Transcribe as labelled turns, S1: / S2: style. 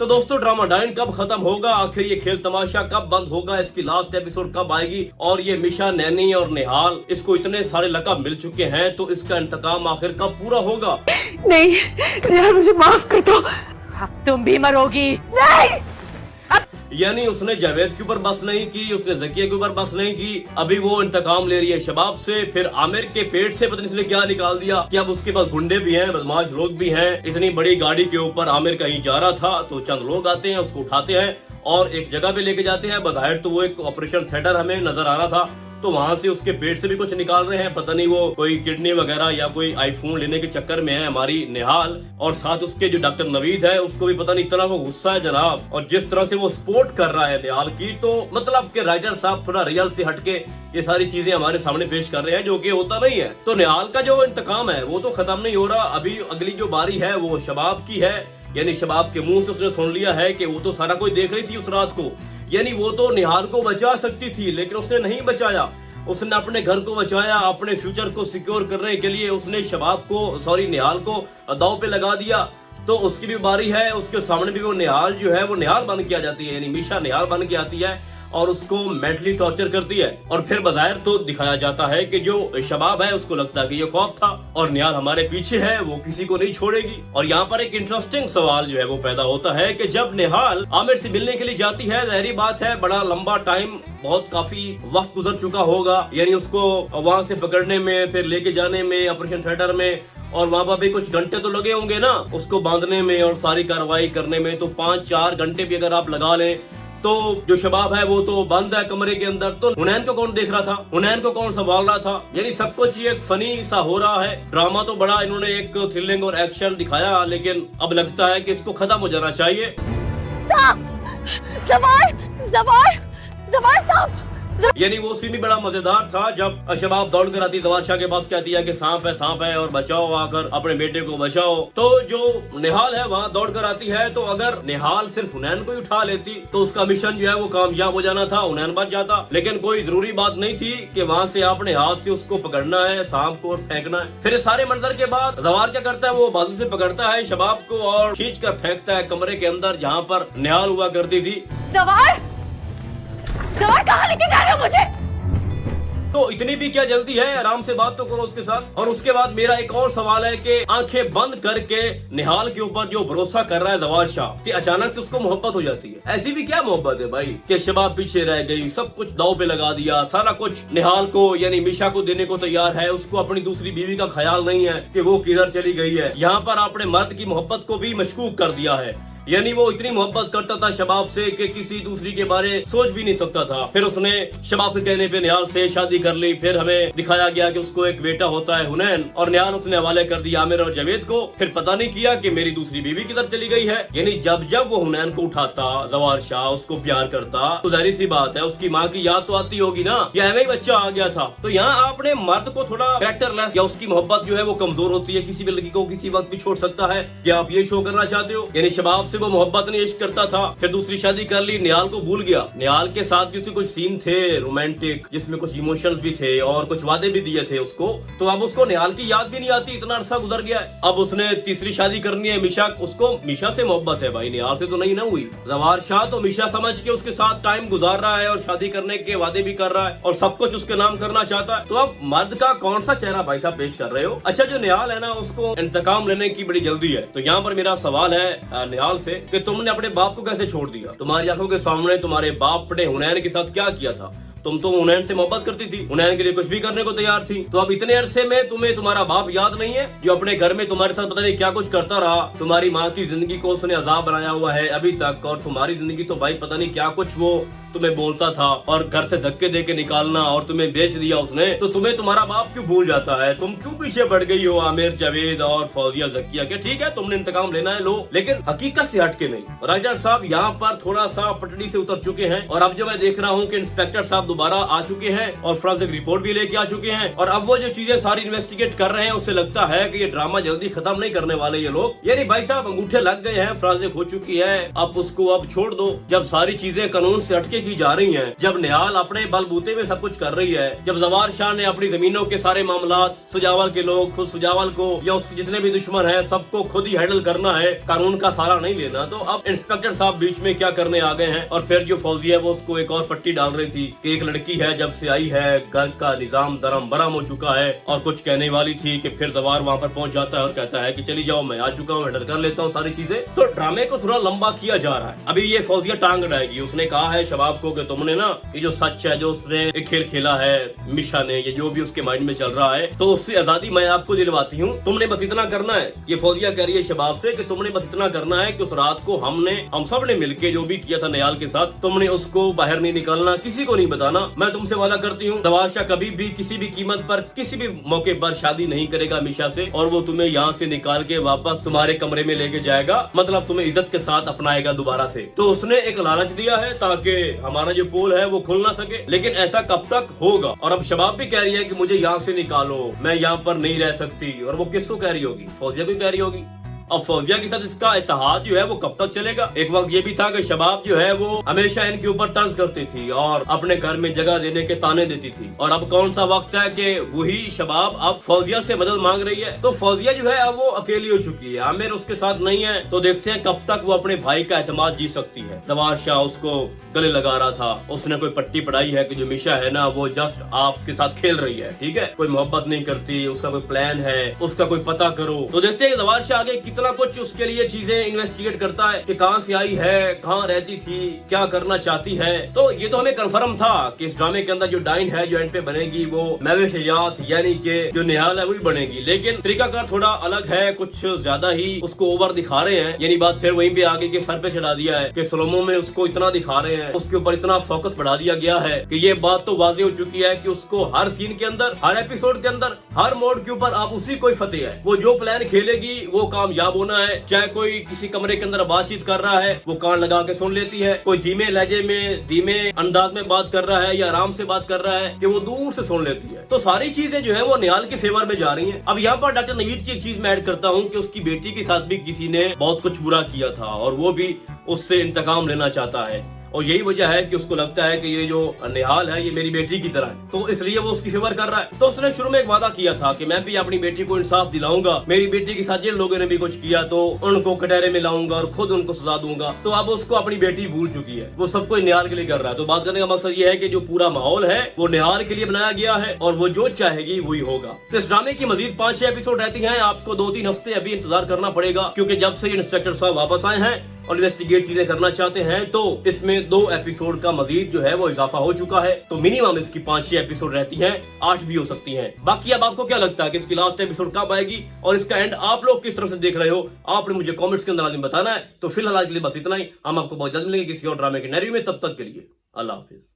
S1: तो दोस्तों ड्रामा 9 कब खत्म होगा, आखिर ये खेल तमाशा कब बंद होगा, इसकी लास्ट एपिसोड कब आएगी, और ये मिशा, नैनी और निहाल, इसको इतने सारे लक़ब मिल चुके हैं तो इसका इंतकाम आखिर कब पूरा होगा।
S2: नहीं यार, मुझे माफ कर दो, अब तुम भी मरोगी। नहीं,
S1: यानी उसने जावेद के ऊपर बस नहीं की, उसने ज़किया के ऊपर बस नहीं की, अभी वो इंतकाम ले रही है शबाब से। फिर आमिर के पेट से पता नहीं इसने क्या निकाल दिया कि अब उसके पास गुंडे भी हैं, बदमाश लोग भी हैं। इतनी बड़ी गाड़ी के ऊपर आमिर कहीं जा रहा था तो चंद लोग आते हैं, उसको उठाते हैं और एक जगह पे लेके जाते हैं। बज़ाहिर तो वो एक ऑपरेशन थिएटर हमें नजर आ रहा था, तो वहाँ से उसके पेट से भी कुछ निकाल रहे हैं। पता नहीं वो कोई किडनी वगैरह या कोई आईफोन लेने के चक्कर में है हमारी निहाल, और साथ उसके जो डॉक्टर नवीद है उसको भी पता नहीं इतना वो गुस्सा है जनाब, और जिस तरह से वो सपोर्ट कर रहा है निहाल की, तो मतलब के राइटर साहब थोड़ा रियल से हटके ये सारी चीजें हमारे सामने पेश कर रहे हैं, जो कि होता नहीं है। तो निहाल का जो इंतकाम है वो तो खत्म नहीं हो रहा, अभी अगली जो बारी है वो शबाब की है। यानी शबाब के मुंह से उसने सुन लिया है कि वो तो सारा कुछ देख रही थी उस रात को, यानी वो तो निहाल को बचा सकती थी लेकिन उसने नहीं बचाया। उसने अपने घर को बचाया, अपने फ्यूचर को सिक्योर करने के लिए उसने शबाब को निहाल को दाव पे लगा दिया। तो उसकी भी बारी है, उसके सामने भी वो निहाल जो है वो निहाल बन के आ जाती है, यानी मिशा निहाल बन के आती है और उसको मेंटली टॉर्चर करती है। और फिर बज़ाहिर तो दिखाया जाता है कि जो शबाब है उसको लगता है कि ये खौफ था और निहाल हमारे पीछे है, वो किसी को नहीं छोड़ेगी। और यहाँ पर एक इंटरेस्टिंग सवाल जो है वो पैदा होता है कि जब निहाल आमिर से मिलने के लिए जाती है, ज़ाहिरी बात है बड़ा लंबा टाइम, बहुत काफी वक्त गुजर चुका होगा, यानी उसको वहाँ से पकड़ने में, फिर लेके जाने में ऑपरेशन थिएटर में, और वहाँ पर भी कुछ घंटे तो लगे होंगे ना उसको बांधने में और सारी कार्रवाई करने में। तो 5-4 घंटे भी अगर आप लगा लें तो जो शबाब है वो तो बंद है कमरे के अंदर, तो हुनैन को कौन देख रहा था, हुनैन को कौन संभाल रहा था। यानी सब कुछ एक फनी सा हो रहा है। ड्रामा तो बड़ा इन्होंने एक थ्रिलिंग और एक्शन दिखाया, लेकिन अब लगता है कि इसको खत्म हो जाना चाहिए। यानी वो सीन भी बड़ा मजेदार था जब शबाब दौड़ कर आती जवार शाह के पास, कहती है कि सांप है और बचाओ, आकर अपने बेटे को बचाओ। तो जो निहाल है वहाँ दौड़ कर आती है, तो अगर निहाल सिर्फ हुनैन को ही उठा लेती तो उसका मिशन जो है वो कामयाब हो जाना था, हुनैन बच जाता। लेकिन कोई जरूरी बात नहीं थी कि वहाँ से अपने हाथ से उसको पकड़ना है, सांप को फेंकना है। फिर सारे मंजर के बाद जवार क्या करता है, वो बाजू से पकड़ता है शबाब को और खींच कर फेंकता है कमरे के अंदर जहाँ पर निहाल हुआ करती थी।
S2: जवार कहाँ लेके जा रहे हो मुझे?
S1: तो इतनी भी क्या जल्दी है, आराम से बात तो करो उसके साथ। और उसके बाद मेरा एक और सवाल है कि आंखें बंद करके निहाल के ऊपर जो भरोसा कर रहा है जवार शाह कि अचानक से उसको मोहब्बत हो जाती है, ऐसी भी क्या मोहब्बत है भाई कि शबाब पीछे रह गई, सब कुछ दाव पे लगा दिया, सारा कुछ निहाल को यानी मिशा को देने को तैयार है, उसको अपनी दूसरी बीवी का ख्याल नहीं है कि वो किधर चली गई है। यहाँ पर आपने मर्द की मोहब्बत को भी मशकूक कर दिया है, यानी वो इतनी मोहब्बत करता था शबाब से कि किसी दूसरी के बारे सोच भी नहीं सकता था। फिर उसने शबाब के कहने पे निहाल से शादी कर ली। फिर हमें दिखाया गया कि उसको एक बेटा होता है हुनैन, और निहाल उसने हवाले कर दिया आमिर और जावेद को। फिर पता नहीं किया कि मेरी दूसरी बीवी किधर चली गई है। यानी जब जब वो हुनैन को उठाता जवार शाह, उसको प्यार करता, तो जाहिर सी बात है उसकी माँ की याद तो आती होगी ना, या ही बच्चा आ गया था। तो यहाँ आपने मर्द को थोड़ा कैरेक्टरलेस, या उसकी मोहब्बत जो है वो कमजोर होती है, किसी भी लड़की को किसी वक्त भी छोड़ सकता है, क्या आप ये शो करना चाहते हो? यानी शबाब से वो मोहब्बत नहीं इश्क करता था, फिर दूसरी शादी कर ली, निहाल को भूल गया। निहाल के साथ भी उसके कुछ सीन थे रोमांटिक, जिसमें कुछ इमोशंस भी थे और कुछ वादे भी दिए थे उसको, तो अब उसको निहाल की याद भी नहीं आती, इतना अरसा गुजर गया है। अब उसने तीसरी शादी करनी है मिशा, उसको मिशा से मोहब्बत है भाई, निहाल से तो नहीं ना हुई। जवार शाह तो मिशा समझ के उसके साथ टाइम गुजार रहा है और शादी करने के वादे भी कर रहा है और सब कुछ उसके नाम करना चाहता है। तो अब मर्द का कौन सा चेहरा भाई साहब पेश कर रहे हो? अच्छा, जो निहाल है ना उसको इंतकाम लेने की बड़ी जल्दी है। तो यहाँ पर मेरा सवाल है निहाल से कि तुमने अपने बाप को कैसे छोड़ दिया? तुम्हारी आंखों के सामने तुम्हारे बाप ने हुनैन के साथ क्या किया था? तुम तो हुनैन से मोहब्बत करती थी, हुनैन के लिए कुछ भी करने को तैयार थी। तो अब इतने अरसे में तुम्हें तुम्हारा बाप याद नहीं है, जो अपने घर में तुम्हारे साथ पता नहीं क्या कुछ करता रहा? तुम्हारी माँ की जिंदगी को उसने अजाब बनाया हुआ है अभी तक, और तुम्हारी जिंदगी तो भाई पता नहीं क्या कुछ वो तुम्हें बोलता था, और घर से धक्के दे के निकालना, और तुम्हें बेच दिया उसने। तो तुम्हें तुम्हारा बाप क्यों भूल जाता है? तुम क्यों पीछे बढ़ गई हो आमिर, जावेद और फौजिया, ज़किया के? ठीक है तुमने इंतकाम लेना है लो, लेकिन हकीकत से हटके नहीं। राइटर साहब यहाँ पर थोड़ा सा पटड़ी से उतर चुके हैं, और अब जो मैं देख रहा हूँ कि इंस्पेक्टर साहब दोबारा आ चुके हैं और फोरेंसिक रिपोर्ट भी लेके आ चुके हैं, और अब वो जो चीजें सारी इन्वेस्टिगेट कर रहे हैं, उससे लगता है कि ये ड्रामा जल्दी खत्म नहीं करने वाले ये लोग। यानी भाई साहब अंगूठे लग गए हैं, फोरेंसिक हो चुकी है, अब उसको अब छोड़ दो। जब सारी चीजें कानून से हटके की जा रही हैं, जब निहाल अपने बलबूते में सब कुछ कर रही है, जब जवार शाह ने अपनी जमीनों के सारे मामलात सुजावल के लोग, खुद सुजावल को या उसके जितने भी दुश्मन हैं सबको खुद ही हैंडल करना है, कानून का सहारा नहीं लेना, तो अब इंस्पेक्टर साहब बीच में क्या करने आ गए हैं। और फिर जो फौजिया है वो उसको एक और पट्टी डाल रही थी कि एक लड़की है जब से आई है घर का निजाम दरम बरम हो चुका है, और कुछ कहने वाली थी कि फिर जवार वहाँ पर पहुंच जाता है और कहता है कि चली जाओ मैं आ चुका हूँ, हैंडल कर लेता हूँ सारी चीजें। तो ड्रामे को थोड़ा लंबा किया जा रहा है। अभी ये फौजिया टांग अड़ाएगी, उसने कहा है शबाब को कि तुमने ना ये जो सच है, जो उसने एक खेल खेला है मिशा ने, ये जो भी उसके माइंड में चल रहा है, तो उससे आजादी मैं आपको दिलवाती हूँ, तुमने बस इतना करना है। ये फौजिया कह रही है शबाब से कि तुमने बस इतना करना है कि उस रात को हम सब ने मिलके जो भी किया था निहाल के साथ, तुमने उसको बाहर नहीं निकालना, किसी को नहीं बताना। मैं तुमसे वादा करती हूँ जवार शाह कभी भी किसी भी कीमत पर किसी भी मौके पर शादी नहीं करेगा मिशा से, और वो तुम्हें यहाँ से निकाल के वापस तुम्हारे कमरे में लेके जाएगा, मतलब तुम्हें इज्जत के साथ अपनाएगा दोबारा से। तो उसने एक लालच दिया है ताकि हमारा जो पोल है वो खुल ना सके, लेकिन ऐसा कब तक होगा। और अब शबाब भी कह रही है कि मुझे यहाँ से निकालो, मैं यहाँ पर नहीं रह सकती। और वो किसको कह रही होगी? फौजिया को कह रही होगी। अब फौजिया के साथ इसका इत्तेहाद जो है वो कब तक चलेगा? एक वक्त ये भी था कि शबाब जो है वो हमेशा इनके ऊपर तंज करती थी और अपने घर में जगह देने के ताने देती थी। और अब कौन सा वक्त है कि वही शबाब अब फौजिया से मदद मांग रही है। तो फौजिया जो है अब वो अकेली हो चुकी है, आमिर उसके साथ नहीं है। तो देखते हैं कब तक वो अपने भाई का एतमाद जीत सकती है। जवार शाह उसको गले लगा रहा था, उसने कोई पट्टी पढ़ाई है कि जो मिशा है ना वो जस्ट आपके साथ खेल रही है, ठीक है, कोई मोहब्बत नहीं करती, उसका कोई प्लान है, उसका कोई पता करो। तो देखते हैं जवार शाह आगे कितना कुछ उसके लिए चीजें इन्वेस्टिगेट करता है कि कहां से आई है, कहां रहती थी, क्या करना चाहती है। तो ये तो हमें कंफर्म था कि इस ड्रामे के अंदर जो डाइन है जो एंड पे बनेगी वो महविश हयात यानी कि जो निहाल है वही बनेगी। लेकिन तरीकाकार थोड़ा अलग है, कुछ ज्यादा ही उसको ओवर दिखा रहे हैं। यानी बात फिर वहीं पे आगे के सर पे चढ़ा दिया है कि सलोमो में उसको इतना दिखा रहे हैं, उसके ऊपर इतना फोकस बढ़ा दिया गया है कि ये बात तो वाज़ेह हो चुकी है कि उसको हर सीन के अंदर, हर एपिसोड के अंदर, हर मोड के ऊपर आप उसी को ही फतेह है। वो जो प्लान खेलेगी वो कामयाब होना है। चाहे कोई किसी कमरे के अंदर बातचीत कर रहा है वो कान लगा के सुन लेती है, कोई धीमे लहजे में धीमे अंदाज में बात कर रहा है या आराम से बात कर रहा है कि वो दूर से सुन लेती है। तो सारी चीजें जो है वो निहाल के फेवर में जा रही हैं। अब यहाँ पर डॉक्टर नवीद की एक चीज मैं ऐड करता हूँ कि उसकी बेटी के साथ भी किसी ने बहुत कुछ बुरा किया था और वो भी उससे इंतकाम लेना चाहता है, और यही वजह है कि उसको लगता है कि ये जो निहाल है ये मेरी बेटी की तरह है, तो इसलिए वो उसकी फेवर कर रहा है। तो उसने शुरू में एक वादा किया था कि मैं भी अपनी बेटी को इंसाफ दिलाऊंगा, मेरी बेटी के साथ जिन लोगों ने भी कुछ किया तो उनको कटहरे में लाऊंगा और खुद उनको सजा दूंगा। तो अब उसको अपनी बेटी भूल चुकी है, वो सब कुछ निहाल के लिए कर रहा है। तो बात करने का मकसद ये है कि जो पूरा माहौल है वो निहाल के लिए बनाया गया है और वो जो चाहेगी वही होगा। तो इस ड्रामे की मजीद 5-6 एपिसोड रहती हैं, आपको 2-3 हफ्ते अभी इंतजार करना पड़ेगा, क्योंकि जब से इंस्पेक्टर साहब वापस आए हैं और इन्वेस्टिगेट चीजें करना चाहते हैं तो इसमें 2 एपिसोड का मजीद जो है वो इजाफा हो चुका है। तो मिनिमम इसकी 5-6 एपिसोड रहती हैं, 8 भी हो सकती हैं। बाकी अब आपको क्या लगता है कि इसकी लास्ट एपिसोड कब आएगी और इसका एंड आप लोग किस तरह से देख रहे हो, आपने मुझे कमेंट्स के अंदर आदमी बताना है। तो फिलहाल आज के लिए बस इतना ही, हम आपको बहुत जल्द मिलेंगे किसी और ड्रामे के नैरेटिव में। तब तक के लिए अल्लाह हाफिज।